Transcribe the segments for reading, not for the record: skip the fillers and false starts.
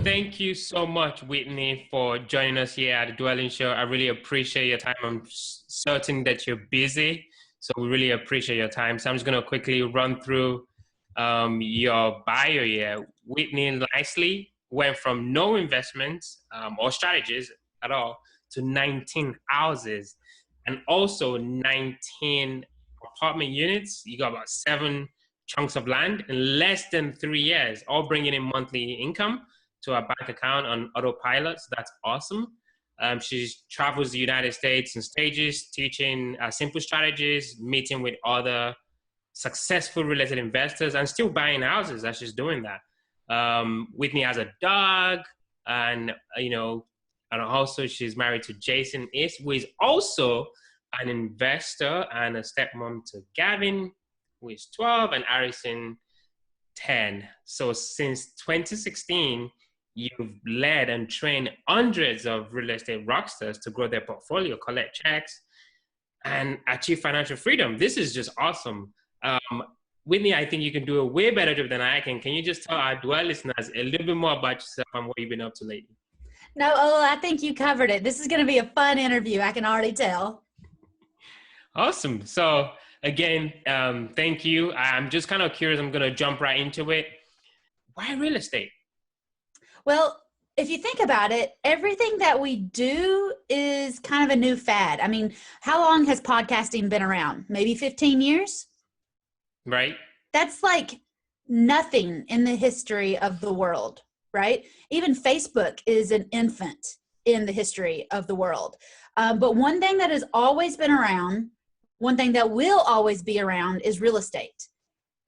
Thank you so much, Whitney, for joining us here at the Dwelling Show. I really appreciate your time. I'm certain that you're busy, so we really appreciate your time. So I'm just going to quickly run through your bio here. Whitney nicely went from no investments or strategies at all to 19 houses and also 19 apartment units. You got about 7 chunks of land in less than 3 years, all bringing in monthly income to our bank account on autopilot. So that's awesome. She travels the United States in stages, teaching simple strategies, meeting with other successful real estate investors, and still buying houses as she's doing that. Whitney has a dog, and and also she's married to Jason Is, who is also an investor and a stepmom to Gavin, who is 12, and Harrison, 10. So since 2016, you've led and trained hundreds of real estate rockstars to grow their portfolio, collect checks, and achieve financial freedom. This is just awesome. Whitney, I think you can do a way better job than I can. Can you just tell our Dwell listeners a little bit more about yourself and what you've been up to lately? No, I think you covered it. This is going to be a fun interview. I can already tell. Awesome. So again, thank you. I'm just kind of curious. I'm going to jump right into it. Why real estate? Well, if you think about it, everything that we do is kind of a new fad. I mean, how long has podcasting been around? Maybe 15 years? Right. That's like nothing in the history of the world, right? Even Facebook is an infant in the history of the world. But one thing that has always been around, one thing that will always be around is real estate.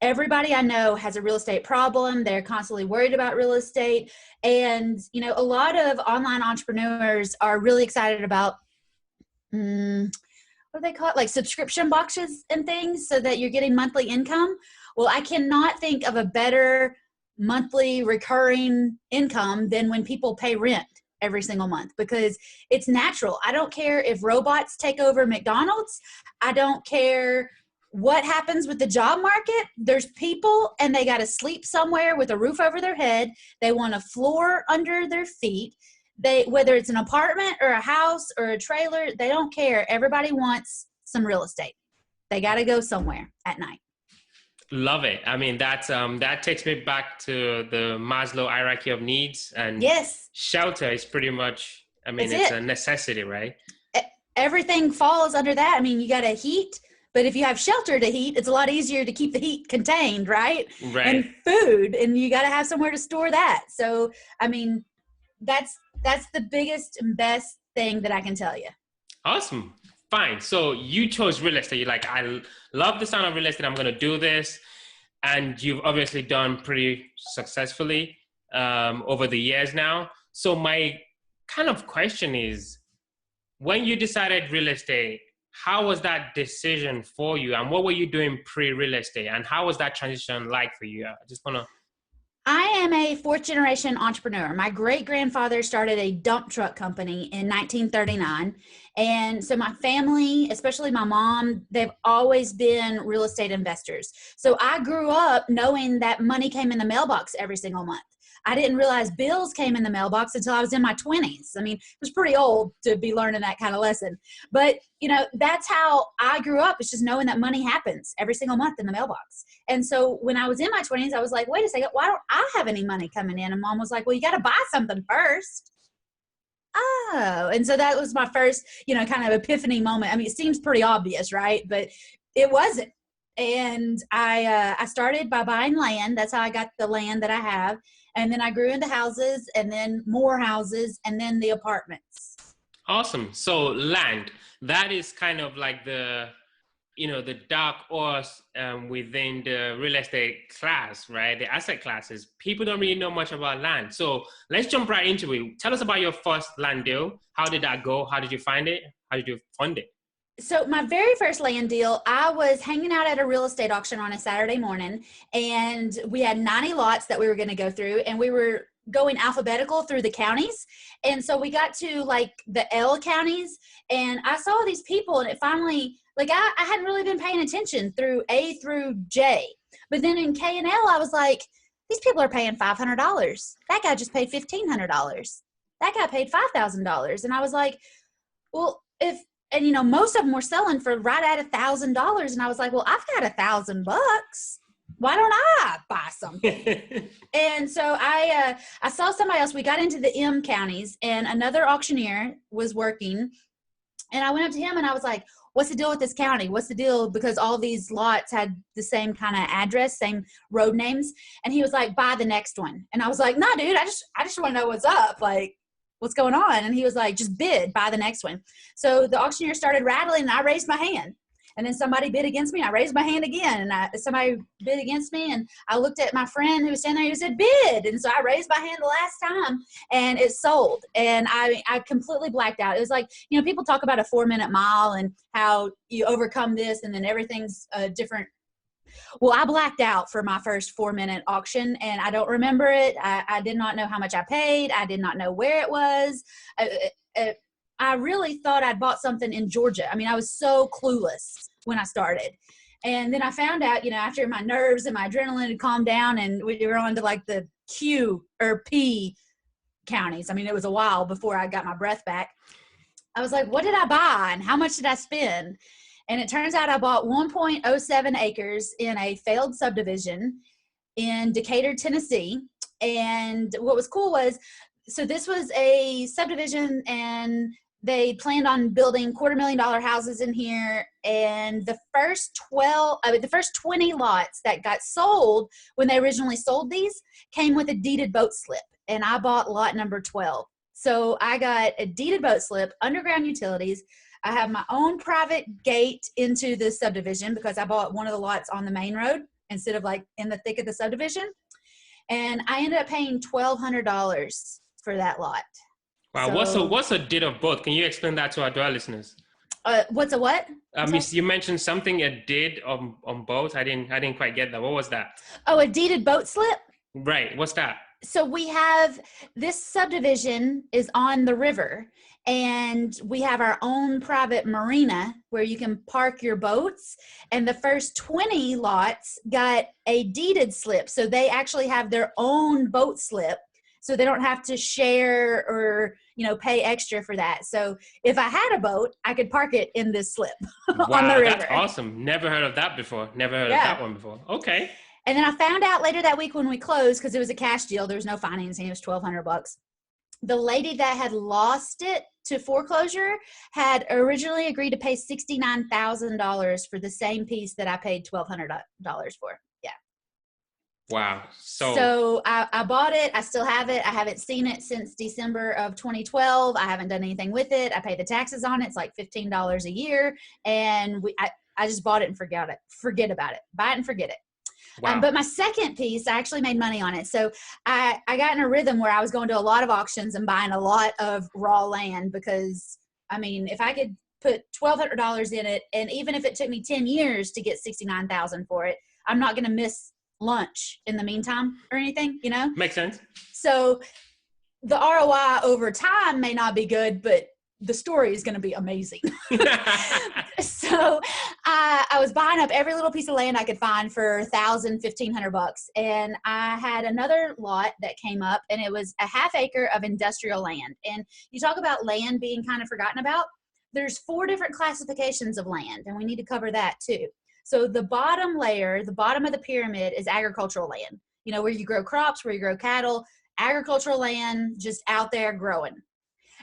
Everybody I know has a real estate problem. They're constantly worried about real estate. And, a lot of online entrepreneurs are really excited about, what do they call it? Like subscription boxes and things so that you're getting monthly income. Well, I cannot think of a better monthly recurring income than when people pay rent every single month, because it's natural. I don't care if robots take over McDonald's. I don't care what happens with the job market. There's people and they got to sleep somewhere with a roof over their head. They want a floor under their feet. Whether it's an apartment or a house or a trailer, they don't care. Everybody wants some real estate. They got to go somewhere at night. Love it. I mean, that takes me back to the Maslow hierarchy of needs, and yes, shelter is pretty much, it's a necessity, right? Everything falls under that. I mean, you got to heat, but if you have shelter to heat, it's a lot easier to keep the heat contained, right? Right. And food, and you got to have somewhere to store that. So, I mean, that's the biggest and best thing that I can tell you. Awesome. Fine. So you chose real estate. You're like, I love the sound of real estate. I'm going to do this. And you've obviously done pretty successfully over the years now. So my kind of question is, when you decided real estate, how was that decision for you? And what were you doing pre-real estate? And how was that transition like for you? I just want to... I am a fourth generation entrepreneur. My great grandfather started a dump truck company in 1939. And so my family, especially my mom, they've always been real estate investors. So I grew up knowing that money came in the mailbox every single month. I didn't realize bills came in the mailbox until I was in my 20s. I mean, it was pretty old to be learning that kind of lesson. But, that's how I grew up. It's just knowing that money happens every single month in the mailbox. And so when I was in my 20s, I was like, wait a second, why don't I have any money coming in? And Mom was like, well, you got to buy something first. Oh, and so that was my first, kind of epiphany moment. I mean, it seems pretty obvious, right? But it wasn't. And I started by buying land. That's how I got the land that I have. And then I grew into houses, and then more houses, and then the apartments. Awesome. So land, that is kind of like the dark horse within the real estate class, right? The asset classes. People don't really know much about land. So let's jump right into it. Tell us about your first land deal. How did that go? How did you find it? How did you fund it? So my very first land deal, I was hanging out at a real estate auction on a Saturday morning, and we had 90 lots that we were going to go through, and we were going alphabetical through the counties. And so we got to like the L counties, and I saw these people, and it finally, like I hadn't really been paying attention through A through J. But then in K and L, I was like, these people are paying $500. That guy just paid $1,500. That guy paid $5,000. And I was like, well, and most of them were selling for right at $1,000. And I was like, well, I've got $1,000. Why don't I buy something? And so I saw somebody else. We got into the M counties, and another auctioneer was working. And I went up to him and I was like, what's the deal with this county? What's the deal? Because all these lots had the same kind of address, same road names. And he was like, buy the next one. And I was like, nah, dude, I just want to know what's up. Like, what's going on? And he was like, just bid, buy the next one. So the auctioneer started rattling and I raised my hand. And then somebody bid against me. I raised my hand again, and somebody bid against me. And I looked at my friend who was standing there who said bid. And so I raised my hand the last time, and it sold. And I completely blacked out. It was like, people talk about a 4-minute mile and how you overcome this, and then everything's different. Well, I blacked out for my first 4-minute auction, and I don't remember it. I did not know how much I paid. I did not know where it was. I really thought I'd bought something in Georgia. I mean, I was so clueless when I started. And then I found out, after my nerves and my adrenaline had calmed down and we were on to like the Q or P counties. I mean, it was a while before I got my breath back. I was like, what did I buy and how much did I spend? And it turns out I bought 1.07 acres in a failed subdivision in Decatur, Tennessee. And what was cool was, so this was a subdivision and they planned on building $250,000 houses in here. And the first 20 lots that got sold when they originally sold these came with a deeded boat slip. And I bought lot number 12. So I got a deeded boat slip, underground utilities. I have my own private gate into the subdivision because I bought one of the lots on the main road instead of like in the thick of the subdivision. And I ended up paying $1,200 for that lot. Wow, so, what's a deed of both? Can you explain that to our dual listeners? What's a what? You mentioned something a deed on both. I didn't quite get that. What was that? Oh, a deeded boat slip? Right. What's that? So we have this subdivision is on the river, and we have our own private marina where you can park your boats. And the first 20 lots got a deeded slip. So they actually have their own boat slip. So they don't have to share or, pay extra for that. So if I had a boat, I could park it in this slip on the river. That's awesome. Never heard of that before. Never heard of that one before. Okay. And then I found out later that week when we closed, because it was a cash deal, there was no financing, it was $1,200. The lady that had lost it to foreclosure had originally agreed to pay $69,000 for the same piece that I paid $1,200 for. Yeah. Wow. So I bought it. I still have it. I haven't seen it since December of 2012. I haven't done anything with it. I pay the taxes on it. It's like $15 a year. And I just bought it and forget about it. Buy it and forget it. Wow. But my second piece, I actually made money on it. So I got in a rhythm where I was going to a lot of auctions and buying a lot of raw land because, I mean, if I could put $1,200 in it, and even if it took me 10 years to get $69,000 for it, I'm not going to miss lunch in the meantime or anything, Makes sense. So the ROI over time may not be good, but the story is going to be amazing. So I was buying up every little piece of land I could find for $1,000, $1,500. And I had another lot that came up, and it was a half acre of industrial land. And you talk about land being kind of forgotten about. There's 4 different classifications of land, and we need to cover that too. So the bottom layer, the bottom of the pyramid is agricultural land, where you grow crops, where you grow cattle, agricultural land just out there growing.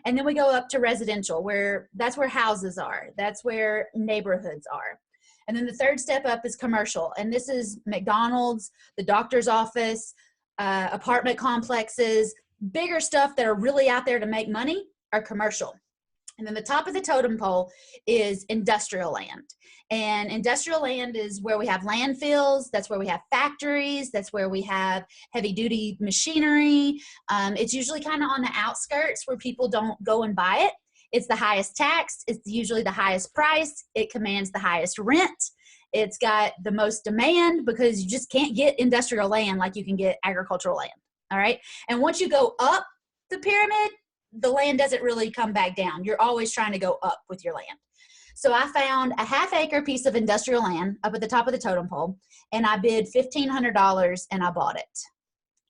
And then we go up to residential, that's where houses are. That's where neighborhoods are. And then the third step up is commercial. And this is McDonald's, the doctor's office, apartment complexes, bigger stuff that are really out there to make money are commercial. And then the top of the totem pole is industrial land. And industrial land is where we have landfills. That's where we have factories. That's where we have heavy duty machinery. It's usually kind of on the outskirts where people don't go and buy it. It's the highest taxed. It's usually the highest price. It commands the highest rent. It's got the most demand because you just can't get industrial land like you can get agricultural land. All right. And once you go up the pyramid, the land doesn't really come back down. You're always trying to go up with your land. So I found a half acre piece of industrial land up at the top of the totem pole, and I bid $1,500 and I bought it.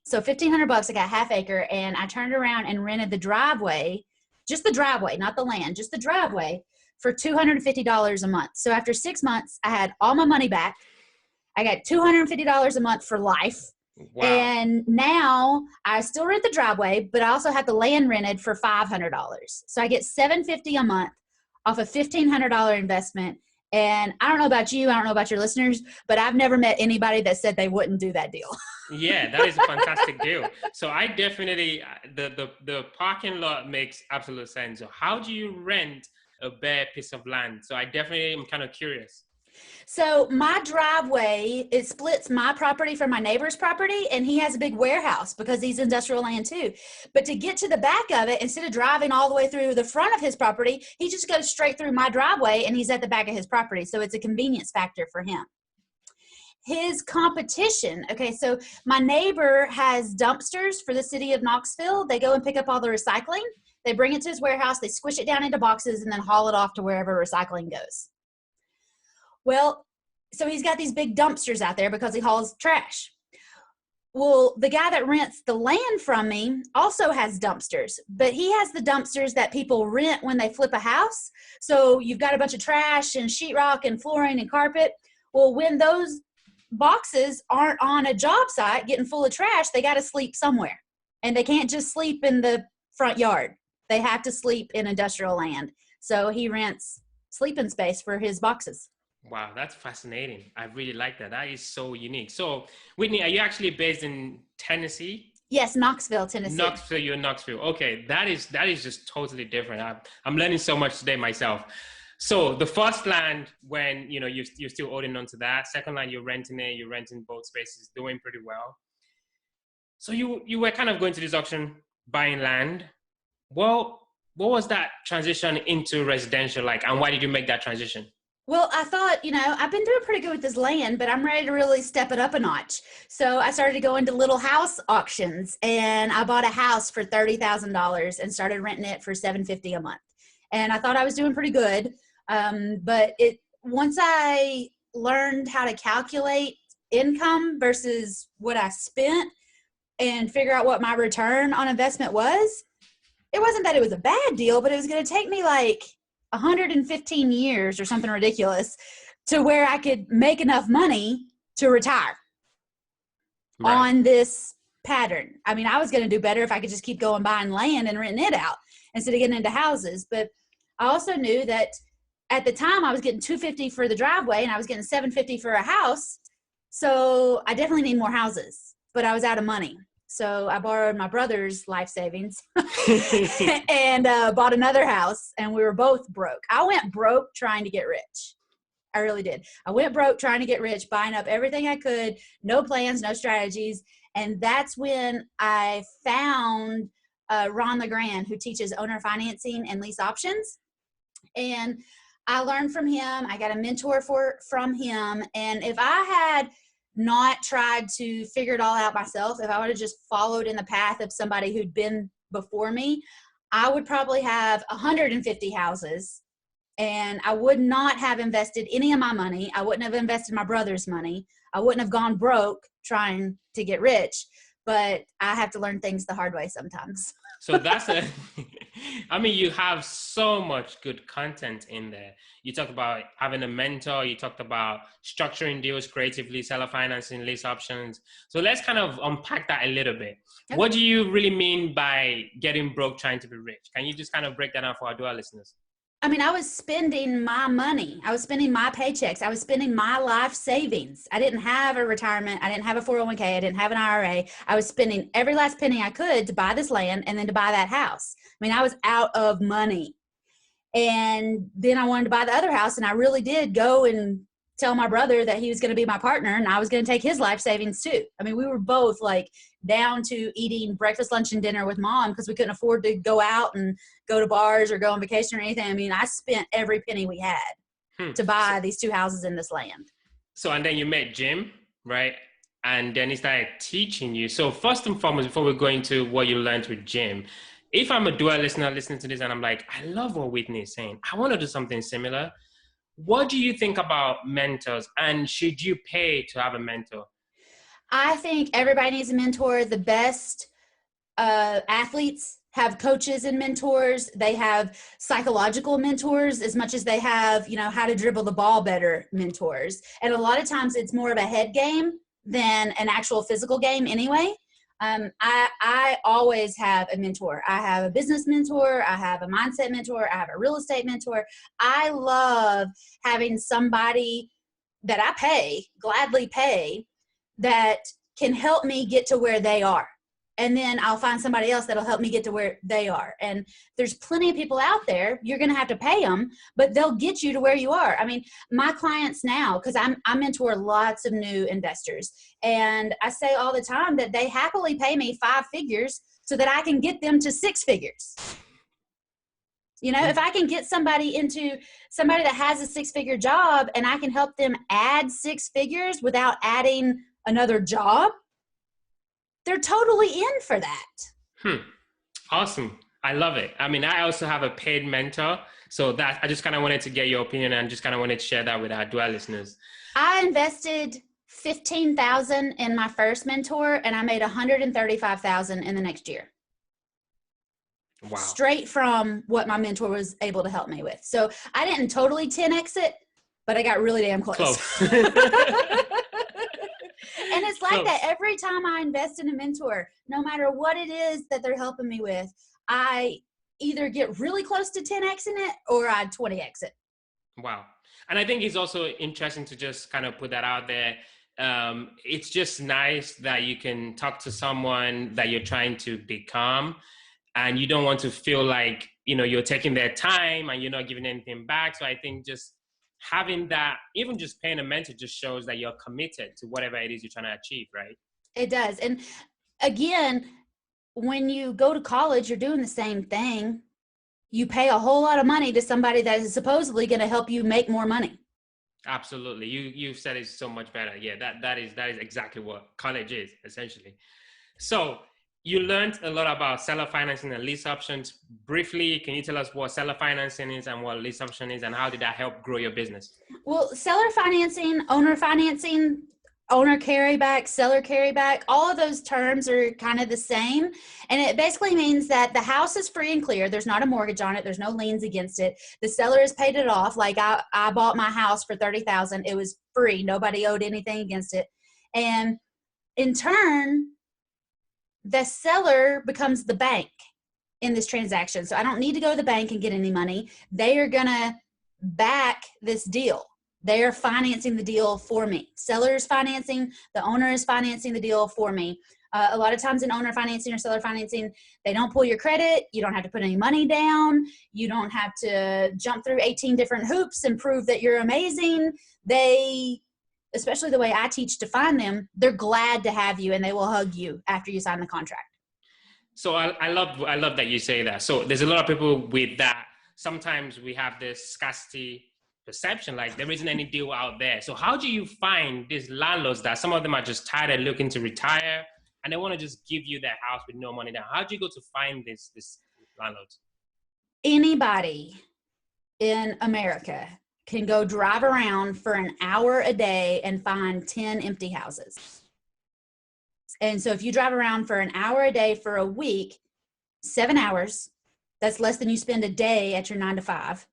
So $1,500, I got half acre, and I turned around and rented the driveway, just the driveway, not the land, just the driveway, for $250 a month. So after 6 months, I had all my money back. I got $250 a month for life. Wow. And now I still rent the driveway, but I also have the land rented for $500. So I get $750 a month off a $1,500 investment. And I don't know about you, I don't know about your listeners, but I've never met anybody that said they wouldn't do that deal. Yeah, that is a fantastic deal. So I definitely, the parking lot makes absolute sense. So how do you rent a bare piece of land? So I definitely am kind of curious. So my driveway, it splits my property from my neighbor's property, and he has a big warehouse because he's industrial land too. But to get to the back of it, instead of driving all the way through the front of his property, he just goes straight through my driveway and he's at the back of his property. So it's a convenience factor for him. His competition. Okay, so my neighbor has dumpsters for the city of Knoxville. They go and pick up all the recycling. They bring it to his warehouse, they squish it down into boxes, and then haul it off to wherever recycling goes. Well, so he's got these big dumpsters out there because he hauls trash. Well, the guy that rents the land from me also has dumpsters, but he has the dumpsters that people rent when they flip a house. So you've got a bunch of trash and sheetrock and flooring and carpet. Well, when those boxes aren't on a job site getting full of trash, they got to sleep somewhere. And they can't just sleep in the front yard. They have to sleep in industrial land. So he rents sleeping space for his boxes. Wow, that's fascinating. I really like that. That is so unique. So, Whitney, are you actually based in Tennessee? Yes, Knoxville, Tennessee. Knoxville, you're in Knoxville. Okay, that is just totally different. I'm learning so much today myself. So the first land, when you're still holding on to that. Second land, you're renting both spaces, doing pretty well. So you were kind of going to this auction, buying land. Well, what was that transition into residential like, and why did you make that transition? Well, I thought, I've been doing pretty good with this land, but I'm ready to really step it up a notch. So I started to go into little house auctions, and I bought a house for $30,000 and started renting it for $750 a month. And I thought I was doing pretty good. But once I learned how to calculate income versus what I spent and figure out what my return on investment was, it wasn't that it was a bad deal, but it was going to take me like 115 years or something ridiculous to where I could make enough money to retire on this pattern. I mean, I was going to do better if I could just keep going buying land and renting it out instead of getting into houses. But I also knew that at the time I was getting $250 for the driveway and I was getting $750 for a house. So I definitely need more houses, but I was out of money. So I borrowed my brother's life savings and bought another house, and we were both broke. I went broke trying to get rich. I really did. I went broke trying to get rich, buying up everything I could, no plans, no strategies. And that's when I found Ron LeGrand, who teaches owner financing and lease options. And I learned from him. I got a mentor from him. And if I had not tried to figure it all out myself, if I would have just followed in the path of somebody who'd been before me, I would probably have 150 houses, and I would not have invested any of my money. I wouldn't have invested my brother's money. I wouldn't have gone broke trying to get rich, but I have to learn things the hard way sometimes. So I mean, you have so much good content in there. You talked about having a mentor. You talked about structuring deals creatively, seller financing, lease options. So let's kind of unpack that a little bit. Okay. What do you really mean by getting broke trying to be rich? Can you just kind of break that down for our dual listeners? I mean, I was spending my money. I was spending my paychecks. I was spending my life savings. I didn't have a retirement. I didn't have a 401k. I didn't have an IRA. I was spending every last penny I could to buy this land and then to buy that house. I mean, I was out of money. And then I wanted to buy the other house, and I really did go and tell my brother that he was going to be my partner and I was going to take his life savings too. I mean, we were both like down to eating breakfast, lunch, and dinner with mom because we couldn't afford to go out and go to bars or go on vacation or anything. I mean, I spent every penny we had to buy these two houses in this land. So, and then you met Jim, right? And then he started teaching you. So first and foremost, before we go into what you learned with Jim, if I'm a dual listener listening to this and I'm like, I love what Whitney is saying, I want to do something similar. What do you think about mentors, and should you pay to have a mentor? I think everybody needs a mentor. The best athletes have coaches and mentors. They have psychological mentors as much as they have, how to dribble the ball better mentors. And a lot of times it's more of a head game than an actual physical game anyway. I always have a mentor. I have a business mentor. I have a mindset mentor. I have a real estate mentor. I love having somebody that I gladly pay, that can help me get to where they are. And then I'll find somebody else that'll help me get to where they are. And there's plenty of people out there. You're going to have to pay them, but they'll get you to where you are. I mean, my clients now, because I mentor lots of new investors, and I say all the time that they happily pay me 5 figures so that I can get them to 6 figures. If I can get somebody that has a 6-figure job and I can help them add 6 figures without adding another job, they're totally in for that. Awesome. I love it. I mean, I also have a paid mentor. So that I just kind of wanted to get your opinion and just kind of wanted to share that with our dual listeners. I invested $15,000 in my first mentor and I made $135,000 in the next year. Wow. Straight from what my mentor was able to help me with. So I didn't totally 10X it, but I got really damn close. And it's like that every time I invest in a mentor, no matter what it is that they're helping me with, I either get really close to 10Xing it or I 20X it. Wow. And I think it's also interesting to just kind of put that out there. It's just nice that you can talk to someone that you're trying to become, and you don't want to feel like, you're taking their time and you're not giving anything back. So I think just having that, even just paying a mentor, just shows that you're committed to whatever it is you're trying to achieve, right? It does. And again, when you go to college, you're doing the same thing. You pay a whole lot of money to somebody that is supposedly going to help you make more money. Absolutely. You've said it so much better. Yeah, that is exactly what college is, essentially. So you learned a lot about seller financing and lease options. Briefly, can you tell us what seller financing is and what lease option is, and how did that help grow your business? Well, seller financing, owner carryback, seller carryback, all of those terms are kind of the same. And it basically means that the house is free and clear. There's not a mortgage on it. There's no liens against it. The seller has paid it off. Like I bought my house for $30,000. It was free. Nobody owed anything against it. And in turn, the seller becomes the bank in this transaction. So I don't need to go to the bank and get any money. They are going to back this deal. They are financing the deal for me. Seller is financing, the owner is financing the deal for me. A lot of times in owner financing or seller financing, they don't pull your credit. You don't have to put any money down. You don't have to jump through 18 different hoops and prove that you're amazing. Especially the way I teach to find them, they're glad to have you and they will hug you after you sign the contract. So I love that you say that. So there's a lot of people with that. Sometimes we have this scarcity perception, like there isn't any deal out there. So how do you find these landlords that some of them are just tired and looking to retire and they want to just give you their house with no money down? How do you go to find this landlords? Anybody in America can go drive around for an hour a day and find 10 empty houses. And so if you drive around for an hour a day for a week, 7 hours, that's less than you spend a day at your 9 to 5.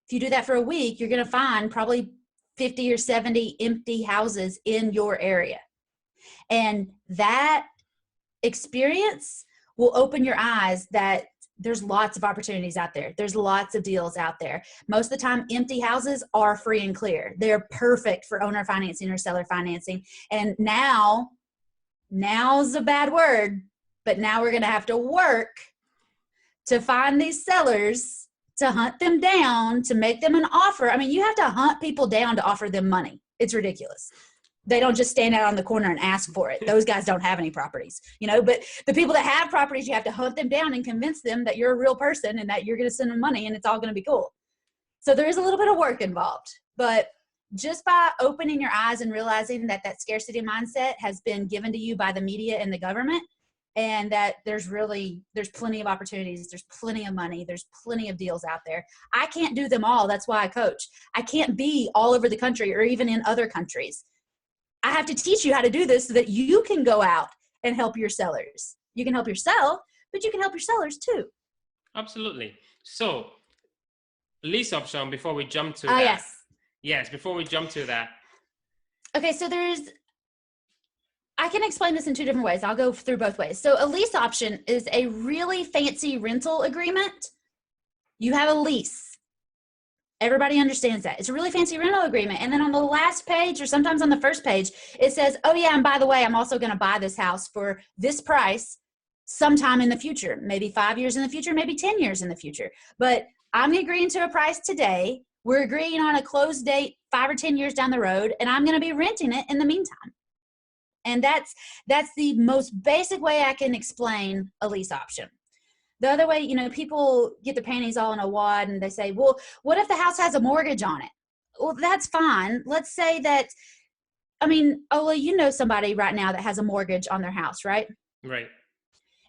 If you do that for a week, you're going to find probably 50 or 70 empty houses in your area. And that experience will open your eyes that there's lots of opportunities out there. There's lots of deals out there. Most of the time, empty houses are free and clear. They're perfect for owner financing or seller financing. And now's a bad word, but now we're going to have to work to find these sellers, to hunt them down, to make them an offer. I mean, you have to hunt people down to offer them money. It's ridiculous. They don't just stand out on the corner and ask for it. Those guys don't have any properties, but the people that have properties, you have to hunt them down and convince them that you're a real person and that you're going to send them money and it's all going to be cool. So there is a little bit of work involved, but just by opening your eyes and realizing that that scarcity mindset has been given to you by the media and the government, and that there's plenty of opportunities, there's plenty of money, there's plenty of deals out there. I can't do them all. That's why I coach. I can't be all over the country or even in other countries. I have to teach you how to do this so that you can go out and help your sellers. You can help yourself, but you can help your sellers too. Absolutely. So lease option, before we jump to that. Yes, before we jump to that. Okay, so I can explain this in two different ways. I'll go through both ways. So a lease option is a really fancy rental agreement. You have a lease. Everybody understands that. It's a really fancy rental agreement. And then on the last page, or sometimes on the first page, it says, oh yeah, and by the way, I'm also going to buy this house for this price sometime in the future, maybe 5 years in the future, maybe 10 years in the future. But I'm agreeing to a price today. We're agreeing on a close date 5 or 10 years down the road, and I'm going to be renting it in the meantime. And that's the most basic way I can explain a lease option. The other way, people get their panties all in a wad and they say, well, what if the house has a mortgage on it? Well, that's fine. Let's say that, Ola, you know somebody right now that has a mortgage on their house, right? Right.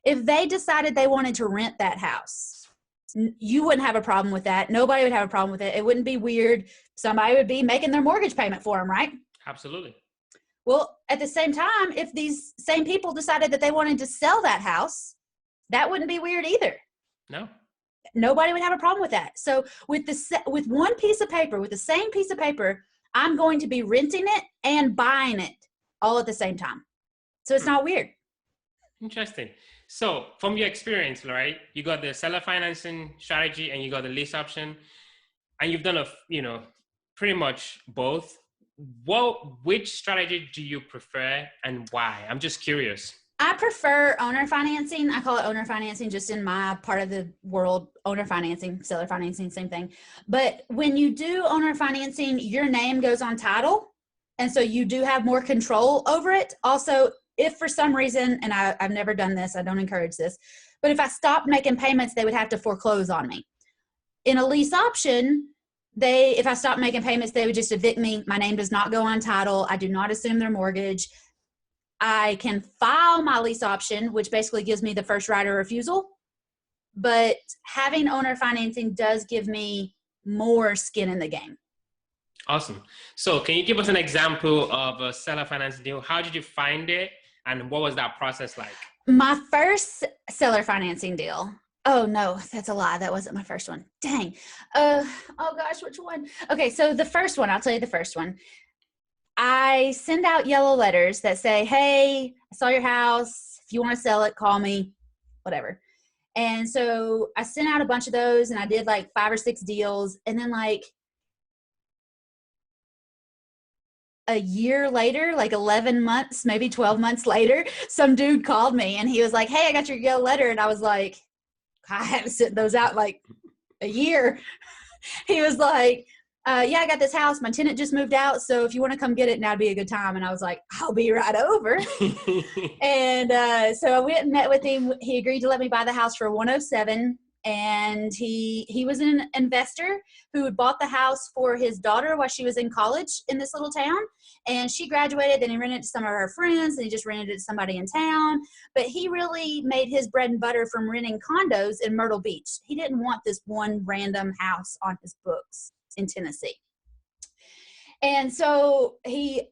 If they decided they wanted to rent that house, you wouldn't have a problem with that. Nobody would have a problem with it. It wouldn't be weird. Somebody would be making their mortgage payment for them, right? Absolutely. Well, at the same time, if these same people decided that they wanted to sell that house, that wouldn't be weird either. No. Nobody would have a problem with that. So with one piece of paper, with the same piece of paper, I'm going to be renting it and buying it all at the same time. So it's not weird. Interesting. So from your experience, right, you got the seller financing strategy and you got the lease option, and you've done pretty much both. Which strategy do you prefer and why? I'm just curious. I prefer owner financing. I call it owner financing just in my part of the world. Owner financing, seller financing, same thing. But when you do owner financing, your name goes on title. And so you do have more control over it. Also, if for some reason, and I've never done this, I don't encourage this, but if I stopped making payments, they would have to foreclose on me. In a lease option, if I stopped making payments, they would just evict me. My name does not go on title. I do not assume their mortgage. I can file my lease option, which basically gives me the first right of refusal. But having owner financing does give me more skin in the game. Awesome. So can you give us an example of a seller financing deal? How did you find it? And what was that process like? My first seller financing deal. Oh no, that's a lie. That wasn't my first one. Dang. Oh gosh, which one? Okay, so the first one, I'll tell you the first one. I send out yellow letters that say, hey, I saw your house. If you want to sell it, call me, whatever. And so I sent out a bunch of those and I did like 5 or 6 deals. And then like a year later, like 11 months, maybe 12 months later, some dude called me and he was like, hey, I got your yellow letter. And I was like, I haven't sent those out like a year. He was like, yeah, I got this house. My tenant just moved out. So if you want to come get it, now'd be a good time. And I was like, I'll be right over. And so I went and met with him. He agreed to let me buy the house for $107,000. And he was an investor who had bought the house for his daughter while she was in college in this little town. And she graduated, then he rented it to some of her friends, and he just rented it to somebody in town. But he really made his bread and butter from renting condos in Myrtle Beach. He didn't want this one random house on his books in Tennessee. And so he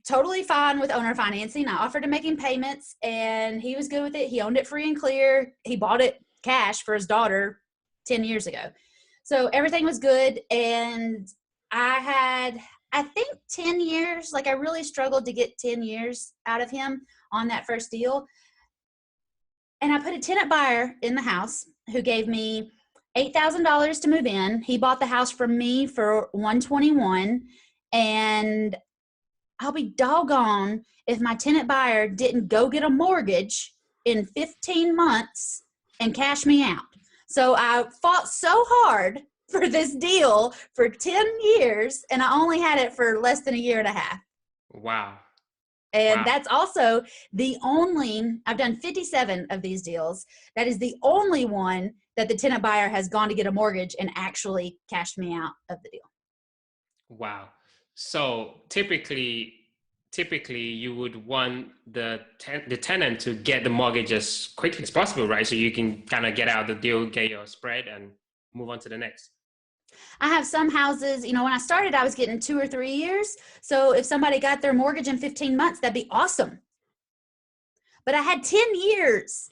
totally fine with owner financing. I offered to make him payments and he was good with it. He owned it free and clear. He bought it cash for his daughter 10 years ago. So everything was good. And I had, I think 10 years, like I really struggled to get 10 years out of him on that first deal. And I put a tenant buyer in the house who gave me $8,000 to move in. He bought the house from me for $121,000, and I'll be doggone if my tenant buyer didn't go get a mortgage in 15 months and cash me out. So I fought so hard for this deal for 10 years, and I only had it for less than a year and a half. Wow. And wow. That's also the only, I've done 57 of these deals. That is the only one that the tenant buyer has gone to get a mortgage and actually cashed me out of the deal. Wow. So typically you would want the tenant to get the mortgage as quickly as possible, right? So you can kind of get out of the deal, get your spread and move on to the next. I have some houses, when I started, I was getting 2 or 3 years. So if somebody got their mortgage in 15 months, that'd be awesome. But I had 10 years.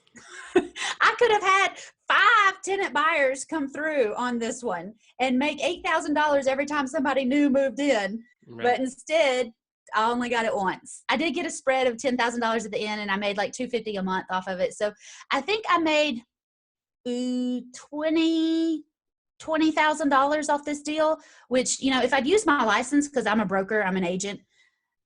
I could have had 5 tenant buyers come through on this one and make $8,000 every time somebody new moved in. Right. But instead, I only got it once. I did get a spread of $10,000 at the end, and I made like $250 a month off of it. So I think I made $20,000 off this deal, which, if I'd used my license, because I'm a broker, I'm an agent.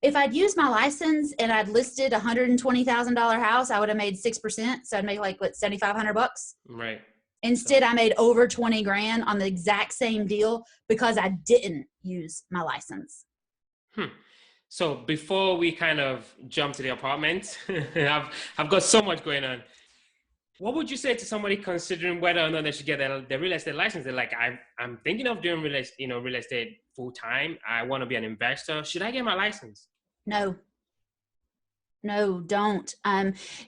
If I'd used my license and I'd listed a $120,000 house, I would have made 6%. So I'd make like $7,500. Right. Instead, I made over 20 grand on the exact same deal because I didn't use my license. So before we kind of jump to the apartment, I've got so much going on. What would you say to somebody considering whether or not they should get the real estate license? They're like, I'm thinking of doing real estate full time. I want to be an investor. Should I get my license? No, don't.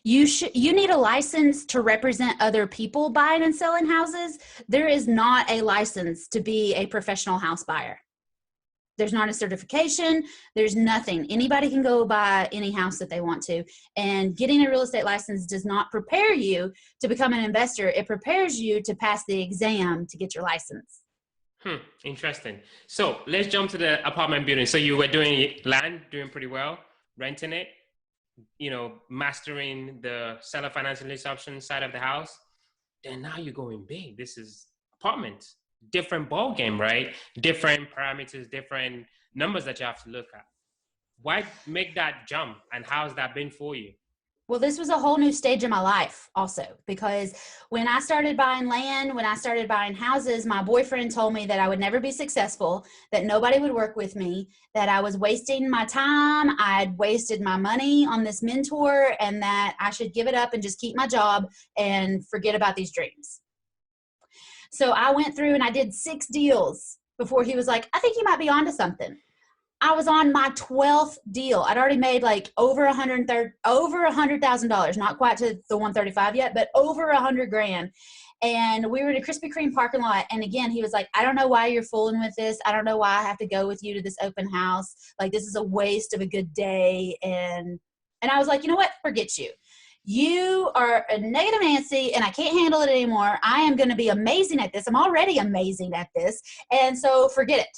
You need a license to represent other people buying and selling houses. There is not a license to be a professional house buyer. There's not a certification. There's nothing. Anybody can go buy any house that they want to. And getting a real estate license does not prepare you to become an investor. It prepares you to pass the exam to get your license. Interesting. So let's jump to the apartment building. So you were doing land, doing pretty well, renting it, mastering the seller financing lease option side of the house. Then now you're going big. This is apartments. Different ball game, right? Different parameters, different numbers that you have to look at. Why make that jump, and how's that been for you? Well, this was a whole new stage in my life also, because when I started buying land, when I started buying houses, my boyfriend told me that I would never be successful, that nobody would work with me, that I was wasting my time, I'd wasted my money on this mentor, and that I should give it up and just keep my job and forget about these dreams. So I went through and I did 6 deals before he was like, I think you might be onto something. I was on my 12th deal. I'd already made like over $100,000, not quite to the 135 yet, but over 100 grand. And we were in a Krispy Kreme parking lot. And again, he was like, I don't know why you're fooling with this. I don't know why I have to go with you to this open house. Like, this is a waste of a good day. And I was like, you know what? Forget you. You are a negative Nancy and I can't handle it anymore. I am going to be amazing at this. I'm already amazing at this. And so forget it.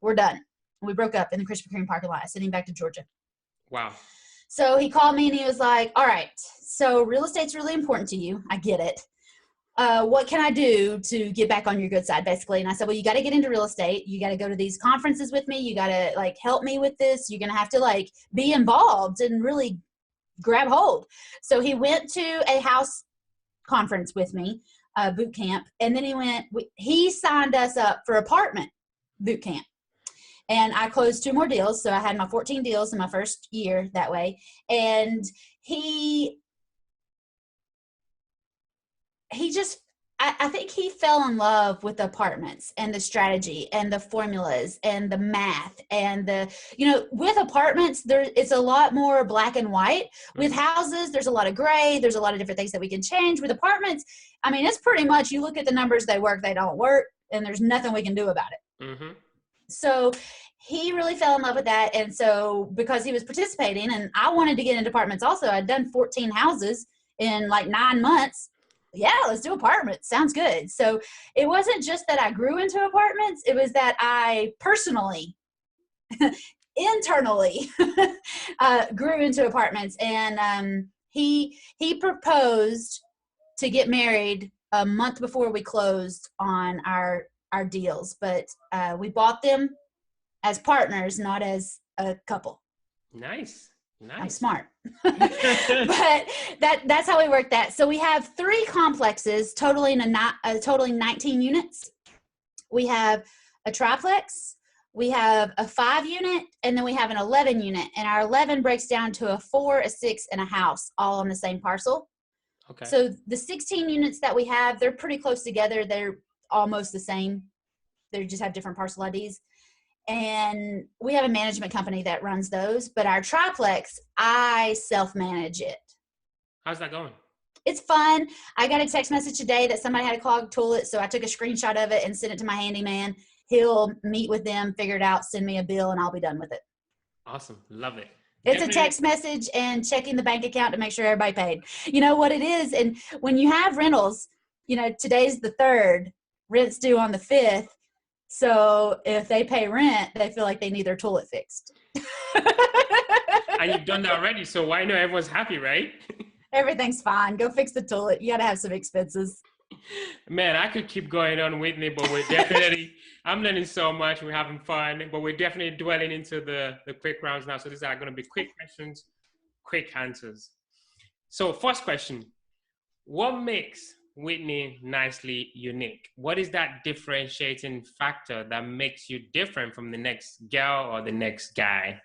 We're done. We broke up in the Krispy Kreme parking lot, sitting back to Georgia. Wow. So he called me and he was like, all right, so real estate's really important to you. I get it. What can I do to get back on your good side, basically? And I said, well, you got to get into real estate. You got to go to these conferences with me. You got to help me with this. You're going to have to be involved and really grab hold. So he went to a house conference with me, boot camp. And then he signed us up for apartment boot camp. And I closed 2 more deals. So I had my 14 deals in my first year that way. And I think he fell in love with the apartments and the strategy and the formulas and the math and with apartments, it's a lot more black and white. With houses, there's a lot of gray. There's a lot of different things that we can change. With apartments, it's pretty much, you look at the numbers, they work, they don't work, and there's nothing we can do about it. Mm-hmm. So he really fell in love with that. And so because he was participating and I wanted to get into apartments also, I'd done 14 houses in 9 months. Yeah, let's do apartments. Sounds good. So it wasn't just that I grew into apartments. It was that I personally, internally grew into apartments. And he proposed to get married a month before we closed on our deals, but we bought them as partners, not as a couple. Nice. I'm smart. But that's how we work that. So we have 3 complexes totaling 19 units. We have a triplex, we have a 5 unit, and then we have an 11 unit. And our 11 breaks down to a 4, a 6, and a house, all on the same parcel. Okay. So the 16 units that we have, they're pretty close together. They're almost the same. They just have different parcel IDs. And we have a management company that runs those, but our triplex, I self-manage it. How's that going? it's fun. I got a text message today that somebody had a clogged toilet, so I took a screenshot of it and sent it to my handyman. He'll meet with them, figure it out, send me a bill, and I'll be done with it. Awesome. Love it. It's a text message and checking the bank account to make sure everybody paid. You know what it is? And when you have rentals, you know, today's the 3rd, rent's due on the 5th. So if they pay rent, they feel like they need their toilet fixed. And you've done that already, so why not? Everyone's happy, right? Everything's fine. Go fix the toilet. You got to have some expenses. Man, I could keep going on, Whitney, but we're definitely, I'm learning so much. We're having fun, but we're definitely dwelling into the quick rounds now. So these are going to be quick questions, quick answers. So first question, what makes Whitney nicely unique? What is that differentiating factor that makes you different from the next girl or the next guy?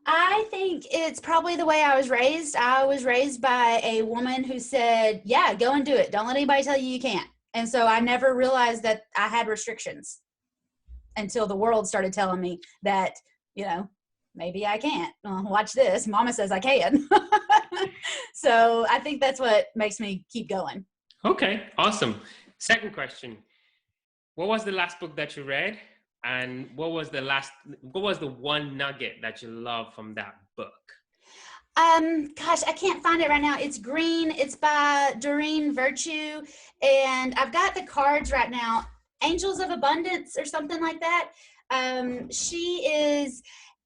I think it's probably the way I was raised. I was raised by a woman who said, yeah, go and do it. Don't let anybody tell you you can't. And so I never realized that I had restrictions until the world started telling me that, you know, maybe I can't. Watch this. Mama says I can. So I think that's what makes me keep going. Okay, awesome. Second question. What was the last book that you read? And what was the one nugget that you love from that book? Gosh, I can't find it right now. It's green. It's by Doreen Virtue. And I've got the cards right now. Angels of Abundance or something like that. She is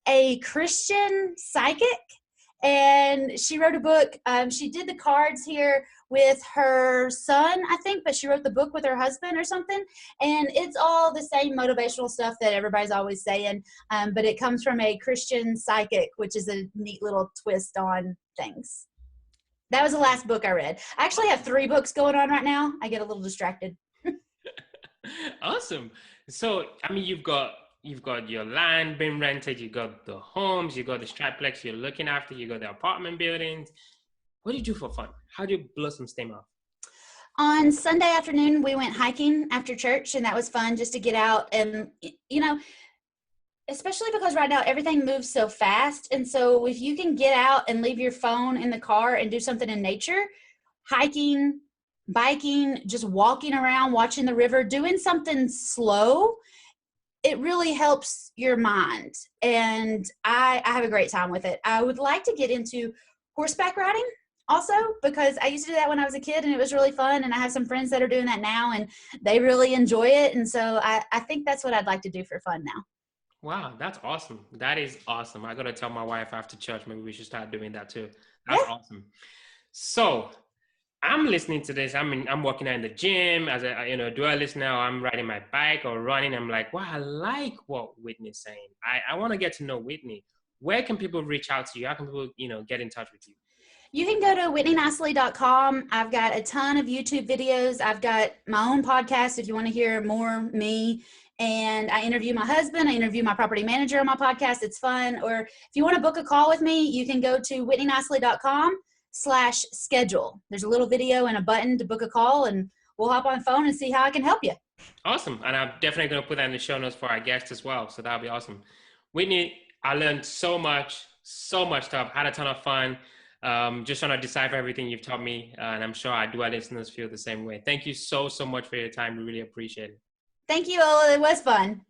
a Christian psychic. And she wrote a book. She did the cards here with her son, I think, but she wrote the book with her husband or something. And it's all the same motivational stuff that everybody's always saying, but it comes from a Christian psychic, which is a neat little twist on things. That was the last book I read. I actually have 3 books going on right now. I get a little distracted. Awesome. So, I mean, you've got your land being rented, you got the homes, you got the triplex you're looking after, you got the apartment buildings. What do you do for fun? How do you blow some steam off? On Sunday afternoon, we went hiking after church, and that was fun just to get out. And, you know, especially because right now everything moves so fast. And so if you can get out and leave your phone in the car and do something in nature, hiking, biking, just walking around, watching the river, doing something slow, it really helps your mind. And I have a great time with it. I would like to get into horseback riding also, because I used to do that when I was a kid and it was really fun. And I have some friends that are doing that now and they really enjoy it. And so I think that's what I'd like to do for fun now. Wow, that's awesome. That is awesome. I got to tell my wife after church, maybe we should start doing that too. That's awesome. So I'm listening to this. I'm working out in the gym as a dual listener. I'm riding my bike or running. I'm like, wow, I like what Whitney's saying. I want to get to know Whitney. Where can people reach out to you? How can people, get in touch with you? You can go to whitneynicely.com. I've got a ton of YouTube videos. I've got my own podcast if you want to hear more me. And I interview my husband. I interview my property manager on my podcast. It's fun. Or if you want to book a call with me, you can go to whitneynicely.com/schedule. There's a little video and a button to book a call, and we'll hop on the phone and see how I can help you. Awesome. And I'm definitely going to put that in the show notes for our guests as well. So that'll be awesome. Whitney, I learned so much stuff. Had a ton of fun. Just trying to decipher everything you've taught me. And I'm sure our dual listeners feel the same way. Thank you so much for your time. We really appreciate it. Thank you, Ola. It was fun.